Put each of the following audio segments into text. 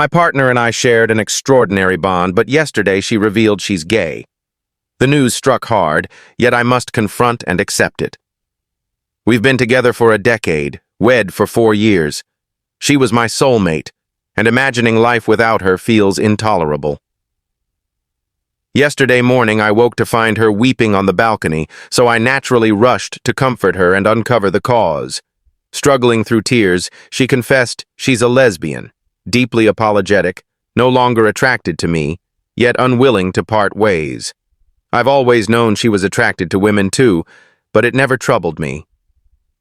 My partner and I shared an extraordinary bond, but yesterday she revealed she's gay. The news struck hard, yet I must confront and accept it. We've been together for a decade, wed for 4 years. She was my soulmate, and imagining life without her feels intolerable. Yesterday morning I woke to find her weeping on the balcony, so I naturally rushed to comfort her and uncover the cause. Struggling through tears, she confessed she's a lesbian, deeply apologetic, no longer attracted to me, yet unwilling to part ways. I've always known she was attracted to women too, but it never troubled me.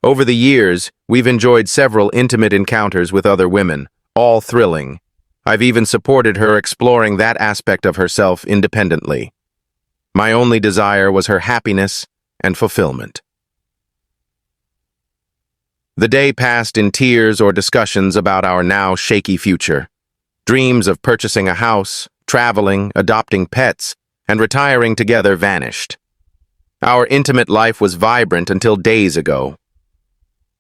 Over the years, we've enjoyed several intimate encounters with other women, all thrilling. I've even supported her exploring that aspect of herself independently. My only desire was her happiness and fulfillment. The day passed in tears or discussions about our now shaky future. Dreams of purchasing a house, traveling, adopting pets, and retiring together vanished. Our intimate life was vibrant until days ago.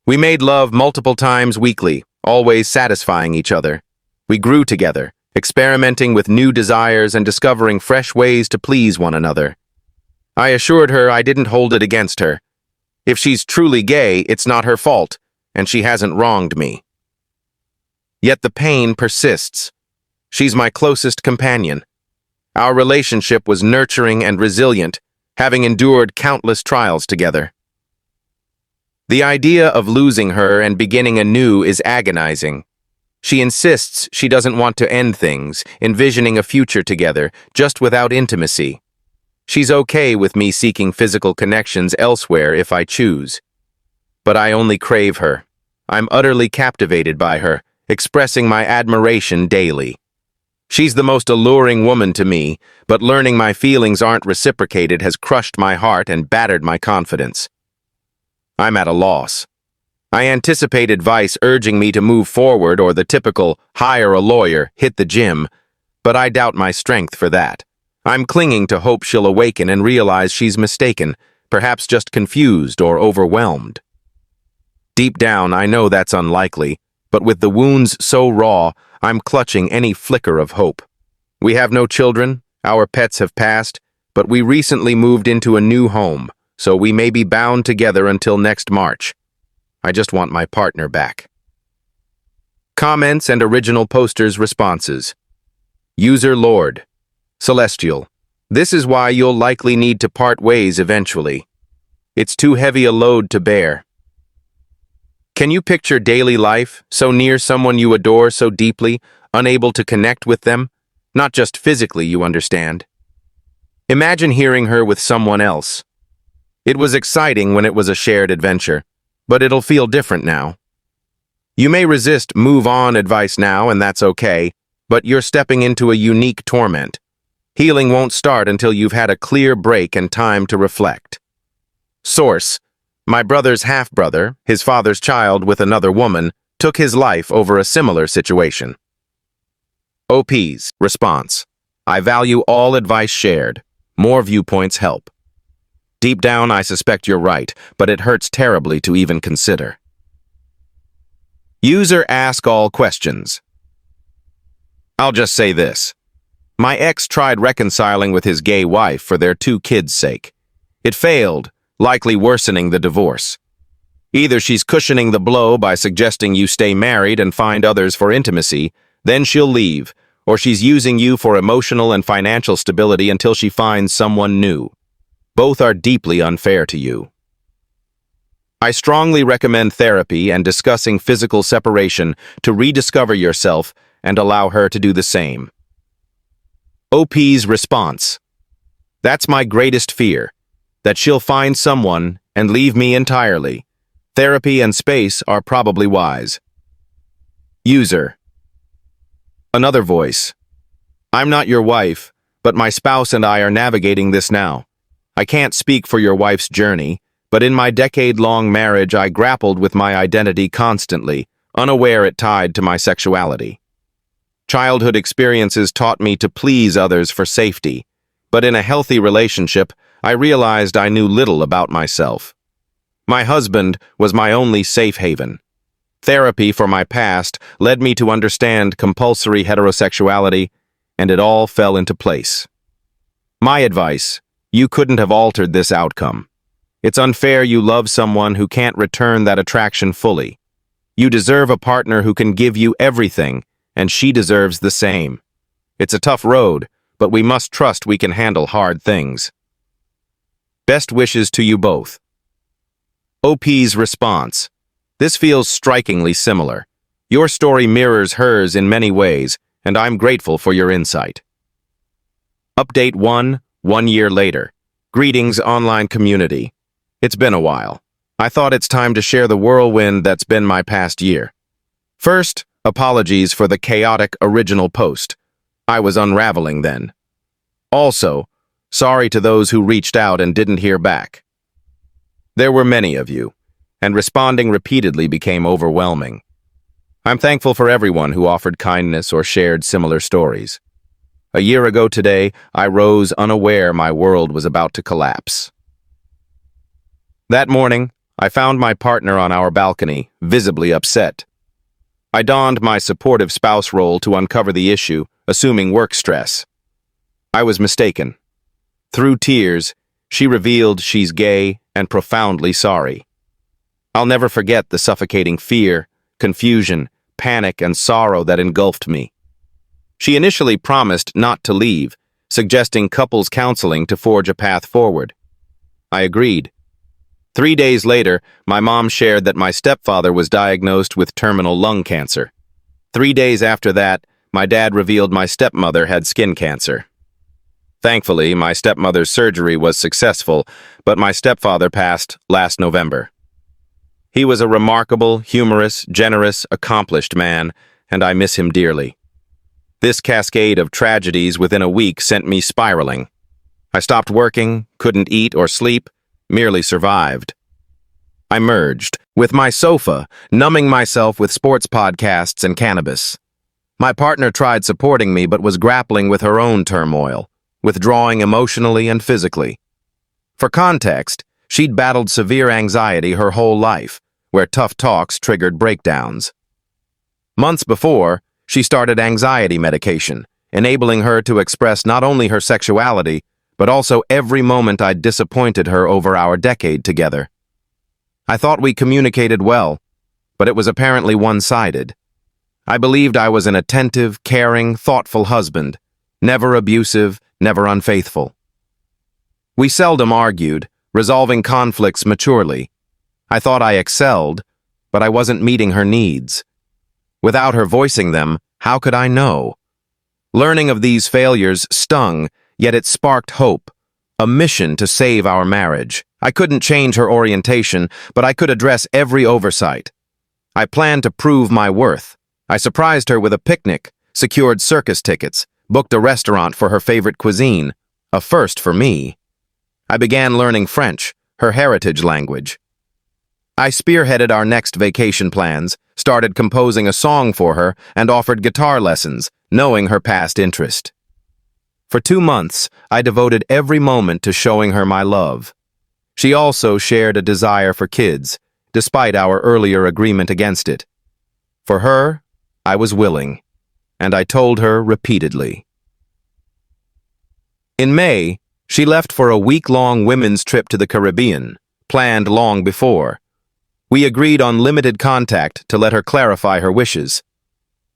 We made love multiple times weekly, always satisfying each other. We grew together, experimenting with new desires and discovering fresh ways to please one another. I assured her I didn't hold it against her. If she's truly gay, it's not her fault, and she hasn't wronged me. Yet the pain persists. She's my closest companion. Our relationship was nurturing and resilient, having endured countless trials together. The idea of losing her and beginning anew is agonizing. She insists she doesn't want to end things, envisioning a future together, just without intimacy. She's okay with me seeking physical connections elsewhere if I choose. But I only crave her. I'm utterly captivated by her, expressing my admiration daily. She's the most alluring woman to me, but learning my feelings aren't reciprocated has crushed my heart and battered my confidence. I'm at a loss. I anticipate advice urging me to move forward or the typical hire a lawyer, hit the gym, but I doubt my strength for that. I'm clinging to hope she'll awaken and realize she's mistaken, perhaps just confused or overwhelmed. Deep down, I know that's unlikely, but with the wounds so raw, I'm clutching any flicker of hope. We have no children, our pets have passed, but we recently moved into a new home, so we may be bound together until next March. I just want my partner back. Comments and original posters' responses. User Lord. Celestial. This is why you'll likely need to part ways eventually. It's too heavy a load to bear. Can you picture daily life, so near someone you adore so deeply, unable to connect with them? Not just physically, you understand. Imagine hearing her with someone else. It was exciting when it was a shared adventure, but it'll feel different now. You may resist move on advice now, and that's okay, but you're stepping into a unique torment. Healing won't start until you've had a clear break and time to reflect. Source. My brother's half-brother, his father's child with another woman, took his life over a similar situation. OP's response. I value all advice shared. More viewpoints help. Deep down, I suspect you're right, but it hurts terribly to even consider. User ask all questions. I'll just say this. My ex tried reconciling with his gay wife for their 2 kids' sake. It failed, likely worsening the divorce. Either she's cushioning the blow by suggesting you stay married and find others for intimacy, then she'll leave, or she's using you for emotional and financial stability until she finds someone new. Both are deeply unfair to you. I strongly recommend therapy and discussing physical separation to rediscover yourself and allow her to do the same. OP's response. That's my greatest fear, that she'll find someone and leave me entirely. Therapy and space are probably wise. User. Another voice. I'm not your wife, but my spouse and I are navigating this now. I can't speak for your wife's journey, but in my decade-long marriage I grappled with my identity constantly, unaware it tied to my sexuality. Childhood experiences taught me to please others for safety, but in a healthy relationship, I realized I knew little about myself. My husband was my only safe haven. Therapy for my past led me to understand compulsory heterosexuality, and it all fell into place. My advice: you couldn't have altered this outcome. It's unfair you love someone who can't return that attraction fully. You deserve a partner who can give you everything, and she deserves the same. It's a tough road, but we must trust we can handle hard things. Best wishes to you both. OP's response. This feels strikingly similar. Your story mirrors hers in many ways, and I'm grateful for your insight. Update 1 year later. Greetings, online community. It's been a while. I thought it's time to share the whirlwind that's been my past year. First, apologies for the chaotic original post. I was unraveling then. Also, sorry to those who reached out and didn't hear back. There were many of you, and responding repeatedly became overwhelming. I'm thankful for everyone who offered kindness or shared similar stories. A year ago today, I rose unaware my world was about to collapse. That morning, I found my partner on our balcony, visibly upset. I donned my supportive spouse role to uncover the issue, assuming work stress. I was mistaken. Through tears, she revealed she's gay and profoundly sorry. I'll never forget the suffocating fear, confusion, panic, and sorrow that engulfed me. She initially promised not to leave, suggesting couples counseling to forge a path forward. I agreed. 3 days later, my mom shared that my stepfather was diagnosed with terminal lung cancer. 3 days after that, my dad revealed my stepmother had skin cancer. Thankfully, my stepmother's surgery was successful, but my stepfather passed last November. He was a remarkable, humorous, generous, accomplished man, and I miss him dearly. This cascade of tragedies within a week sent me spiraling. I stopped working, couldn't eat or sleep, merely survived. I merged with my sofa, numbing myself with sports podcasts and cannabis. My partner tried supporting me but was grappling with her own turmoil, withdrawing emotionally and physically. For context, she'd battled severe anxiety her whole life, where tough talks triggered breakdowns. Months before, she started anxiety medication, enabling her to express not only her sexuality, but also every moment I'd disappointed her over our decade together. I thought we communicated well, but it was apparently one-sided. I believed I was an attentive, caring, thoughtful husband, never abusive, never unfaithful. We seldom argued, resolving conflicts maturely. I thought I excelled, but I wasn't meeting her needs. Without her voicing them, how could I know? Learning of these failures stung, yet it sparked hope, a mission to save our marriage. I couldn't change her orientation, but I could address every oversight. I planned to prove my worth. I surprised her with a picnic, secured circus tickets, booked a restaurant for her favorite cuisine, a first for me. I began learning French, her heritage language. I spearheaded our next vacation plans, started composing a song for her, and offered guitar lessons, knowing her past interest. For 2 months, I devoted every moment to showing her my love. She also shared a desire for kids, despite our earlier agreement against it. For her, I was willing, and I told her repeatedly. In May, she left for a week-long women's trip to the Caribbean, planned long before. We agreed on limited contact to let her clarify her wishes.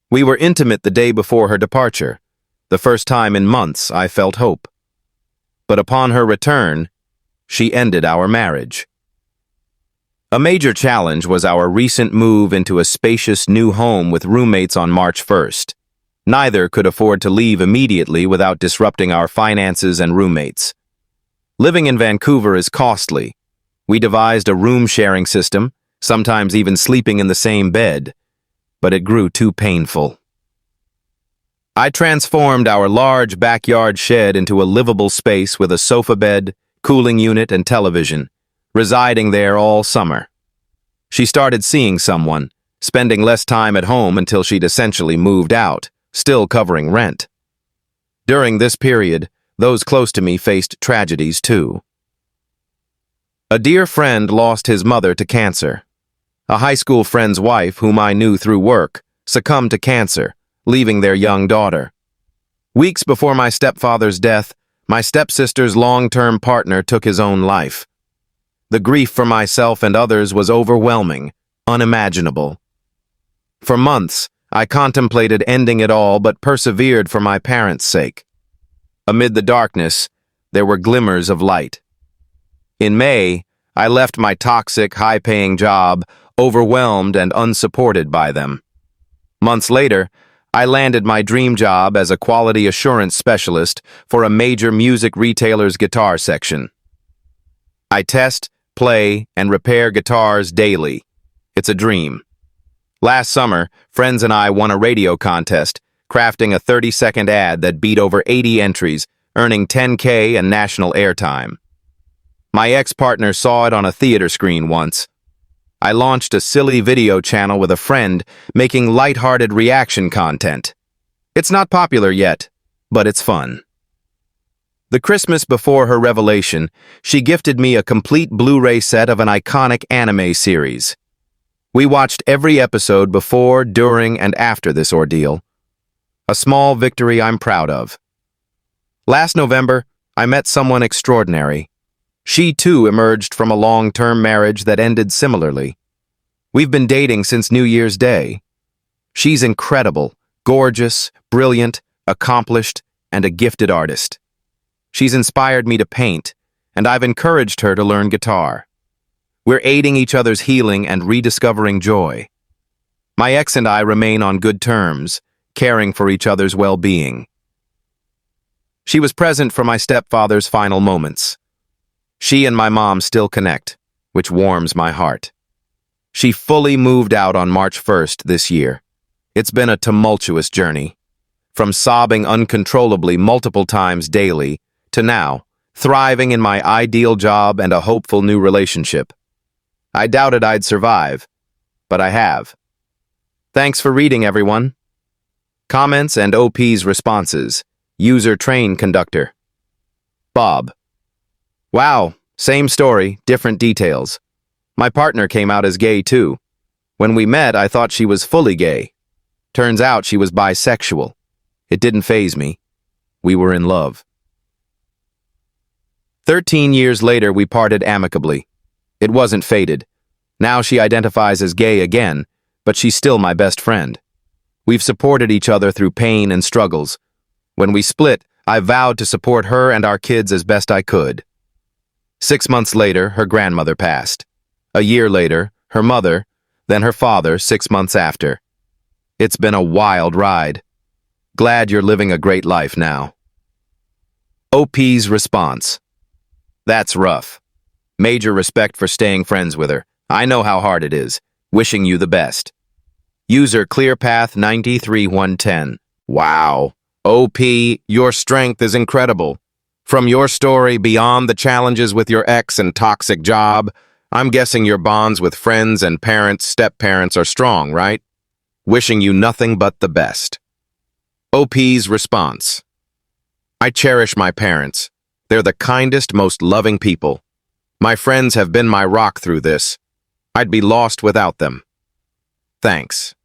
We were intimate the day before her departure, the first time in months I felt hope. But upon her return, she ended our marriage. A major challenge was our recent move into a spacious new home with roommates on March 1st. Neither could afford to leave immediately without disrupting our finances and roommates. Living in Vancouver is costly. We devised a room-sharing system, sometimes even sleeping in the same bed, but it grew too painful. I transformed our large backyard shed into a livable space with a sofa bed, cooling unit, and television, residing there all summer. She started seeing someone, spending less time at home until she'd essentially moved out, still covering rent. During this period, those close to me faced tragedies too. A dear friend lost his mother to cancer. A high school friend's wife, whom I knew through work, succumbed to cancer, leaving their young daughter. Weeks before my stepfather's death, my stepsister's long-term partner took his own life. The grief for myself and others was overwhelming, unimaginable. For months, I contemplated ending it all but persevered for my parents' sake. Amid the darkness, there were glimmers of light. In May, I left my toxic, high-paying job, overwhelmed and unsupported by them. Months later, I landed my dream job as a quality assurance specialist for a major music retailer's guitar section. I test, play, and repair guitars daily. It's a dream. Last summer, friends and I won a radio contest, crafting a 30-second ad that beat over 80 entries, earning $10K and national airtime. My ex-partner saw it on a theater screen once. I launched a silly video channel with a friend, making lighthearted reaction content. It's not popular yet, but it's fun. The Christmas before her revelation, she gifted me a complete Blu-ray set of an iconic anime series. We watched every episode before, during, and after this ordeal. A small victory I'm proud of. Last November, I met someone extraordinary. She, too, emerged from a long-term marriage that ended similarly. We've been dating since New Year's Day. She's incredible, gorgeous, brilliant, accomplished, and a gifted artist. She's inspired me to paint, and I've encouraged her to learn guitar. We're aiding each other's healing and rediscovering joy. My ex and I remain on good terms, caring for each other's well-being. She was present for my stepfather's final moments. She and my mom still connect, which warms my heart. She fully moved out on March 1st this year. It's been a tumultuous journey. From sobbing uncontrollably multiple times daily to now, thriving in my ideal job and a hopeful new relationship. I doubted I'd survive, but I have. Thanks for reading, everyone. Comments and OP's responses. User train conductor. Bob. Wow, same story, different details. My partner came out as gay too. When we met, I thought she was fully gay. Turns out she was bisexual. It didn't faze me. We were in love. 13 years later, we parted amicably. It wasn't fated. Now she identifies as gay again, but she's still my best friend. We've supported each other through pain and struggles. When we split, I vowed to support her and our kids as best I could. 6 months later, her grandmother passed. A year later, her mother, then her father 6 months after. It's been a wild ride. Glad you're living a great life now. OP's response. That's rough. Major respect for staying friends with her. I know how hard it is. Wishing you the best. User ClearPath93110. Wow. OP, your strength is incredible. From your story beyond the challenges with your ex and toxic job, I'm guessing your bonds with friends and parents, step-parents are strong, right? Wishing you nothing but the best. OP's response. I cherish my parents. They're the kindest, most loving people. My friends have been my rock through this. I'd be lost without them. Thanks.